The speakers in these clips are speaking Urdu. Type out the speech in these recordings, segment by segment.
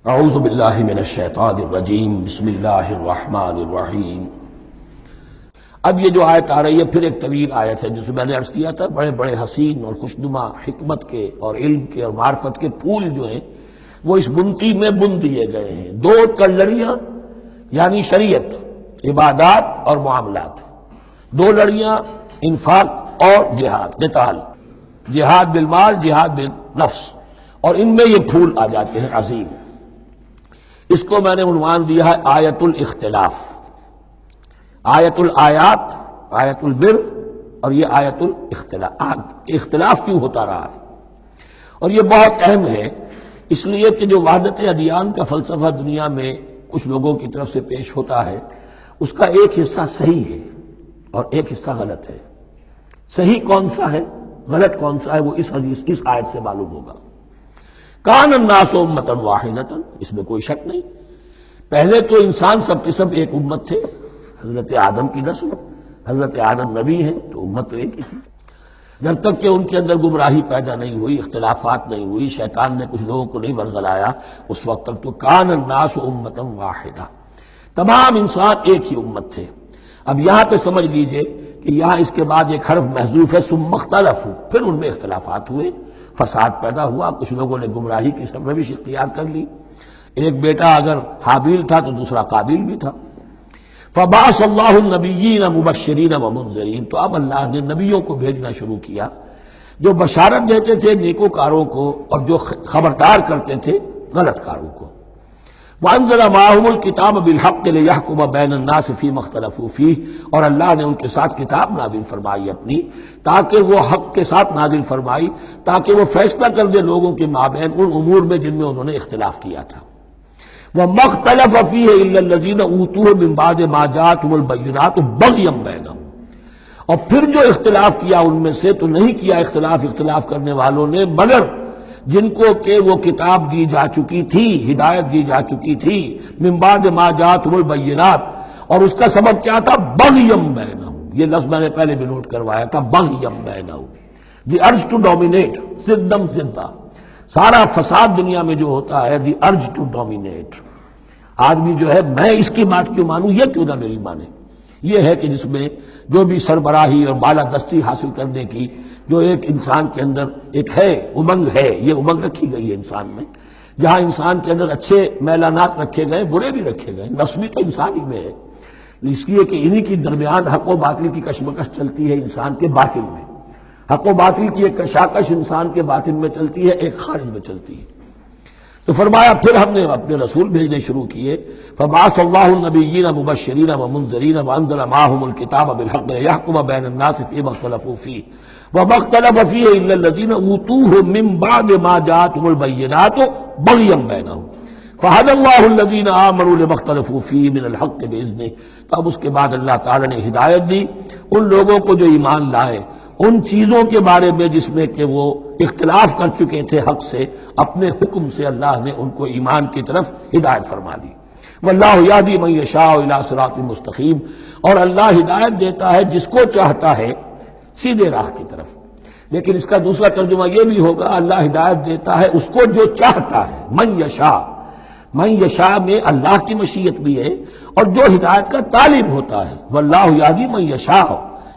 اعوذ باللہ من الشیطان الرجیم بسم اللہ الرحمن الرحیم۔ اب یہ جو آیت آ رہی ہے پھر ایک طویل آیت ہے، جس میں نے عرض کیا تھا بڑے بڑے حسین اور خوشنما حکمت کے اور علم کے اور معرفت کے پھول جو ہیں وہ اس بنتی میں بن دیے گئے ہیں۔ دو لڑیاں یعنی شریعت، عبادات اور معاملات، دو لڑیاں انفاق اور جہاد، قتال، جہاد بالمال، جہاد بالنفس، اور ان میں یہ پھول آ جاتے ہیں عظیم۔ اس کو میں نے عنوان دیا ہے آیت الاختلاف، آیت الآیات، آیت البر، اور یہ آیت الاختلاف۔ اختلاف کیوں ہوتا رہا ہے؟ اور یہ بہت اہم ہے، اس لیے کہ جو وحدت ادیان کا فلسفہ دنیا میں کچھ لوگوں کی طرف سے پیش ہوتا ہے، اس کا ایک حصہ صحیح ہے اور ایک حصہ غلط ہے۔ صحیح کون سا ہے، غلط کون سا ہے، وہ اس حدیث، اس آیت سے معلوم ہوگا۔ کان الناس امۃ واحدۃ، اس میں کوئی شک نہیں، پہلے تو انسان سب کے سب ایک امت تھے، حضرت آدم کی نسل، حضرت آدم نبی ہیں تو امت تو ایک ہی تھی۔ جب تک کہ ان کے اندر گمراہی پیدا نہیں ہوئی، اختلافات نہیں ہوئی، شیطان نے کچھ لوگوں کو نہیں ورگلایا، اس وقت تک تو کان الناس امۃ واحدہ، تمام انسان ایک ہی امت تھے۔ اب یہاں پہ سمجھ لیجئے کہ یہاں اس کے بعد ایک حرف محذوف ہے، ثم اختلفوا، پھر ان میں اختلافات ہوئے، فساد پیدا ہوا، کچھ لوگوں نے گمراہی کی سرنوشت اختیار کر لی۔ ایک بیٹا اگر حابیل تھا تو دوسرا قابیل بھی تھا۔ فبعث اللہ النبیین مبشرین ومنذرین، تو اب اللہ نے نبیوں کو بھیجنا شروع کیا جو بشارت دیتے تھے نیکوکاروں کو اور جو خبردار کرتے تھے غلط کاروں کو۔ وانزل معهم الکتاب بالحق لیحکم بین الناس فیما اختلفوا فیہ، اور اللہ نے ان کے ساتھ کتاب نازل فرمائی اپنی، تاکہ وہ حق کے ساتھ نازل فرمائی، تاکہ وہ فیصلہ کر دے لوگوں کے مابین ان امور میں جن میں انہوں نے اختلاف کیا تھا۔ وَمَا اخْتَلَفَ فِيهِ إِلَّا الَّذِينَ أُوتُوهُ مِن بَعْدِ مَا جَاءَتْهُمُ الْبَيِّنَاتُ بَغْيًا بَيْنَهُمْ، اور پھر جو اختلاف کیا ان میں سے تو نہیں کیا اختلاف کرنے والوں نے مگر جن کو کہ وہ کتاب دی جا چکی تھی، ہدایت دی جا چکی تھی، من بعد ما جاءتهم البینات، اور اس کا سبب کیا تھا؟ بغیم بینہم، یہ لفظ میں نے پہلے بھی نوٹ کروایا تھا، بغیم بینہم، دی ارج ٹو ڈومینیٹ، زدم زدہ، سارا فساد دنیا میں جو ہوتا ہے دی ارج ٹو ڈومینیٹ، آدمی جو ہے میں اس کی بات کیوں مانوں، یہ کیوں نہ میری مانے، یہ ہے کہ جس میں جو بھی سربراہی اور بالادستی حاصل کرنے کی جو ایک انسان کے اندر ایک ہے، امنگ ہے، یہ امنگ رکھی گئی ہے انسان میں، جہاں انسان کے اندر اچھے میلانات رکھے گئے، برے بھی رکھے گئے، نفس بھی تو انسان ہی میں ہے، اس لیے کہ انہی کی درمیان حق و باطل کی کشمکش چلتی ہے انسان کے باطن میں، حق و باطل کی ایک کشاکش انسان کے باطن میں چلتی ہے، ایک خارج میں چلتی ہے۔ تو فرمایا پھر ہم نے اپنے رسول بھیجنے شروع کیے، فبعث اللہ النبیین مبشرین ومنذرین وانزل معهم الکتاب بالحق لیحکم بین الناس فیما اختلفوا فیہ وما اختلف فیہ الا الذین اوتوہ من بعد ما جاءتهم البینات بغیا بینہم فہدی اللہ الذین آمنوا لما اختلفوا فیہ من الحق باذنہ۔ تو اب اس کے بعد اللہ تعالی نے ہدایت دی ان لوگوں کو جو ایمان لائے ان چیزوں کے بارے میں جس میں کہ وہ اختلاف کر چکے تھے حق سے، اپنے حکم سے اللہ نے ان کو ایمان کی طرف ہدایت فرما دی۔ واللہ یہدی من یشاء الی صراط مستقیم، اور اللہ ہدایت دیتا ہے جس کو چاہتا ہے سیدھے راہ کی طرف۔ لیکن اس کا دوسرا ترجمہ یہ بھی ہوگا اللہ ہدایت دیتا ہے اس کو جو چاہتا ہے، من یشاء، من یشاء میں اللہ کی مشیت بھی ہے اور جو ہدایت کا طالب ہوتا ہے، واللہ یہدی من یشاء،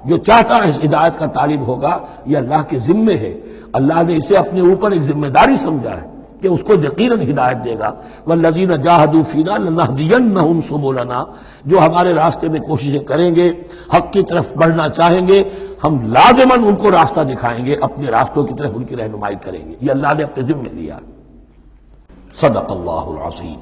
جو چاہتا ہے اس ہدایت کا طالب ہوگا، یہ اللہ کے ذمے ہے، اللہ نے اسے اپنے اوپر ایک ذمہ داری سمجھا ہے کہ اس کو یقیناً ہدایت دے گا۔ والذین جاہدوا فینا لنہدینہم سبلنا، جو ہمارے راستے میں کوششیں کریں گے، حق کی طرف بڑھنا چاہیں گے، ہم لازماً ان کو راستہ دکھائیں گے، اپنے راستوں کی طرف ان کی رہنمائی کریں گے، یہ اللہ نے اپنے ذمے لیا۔ صدق اللہ العظیم۔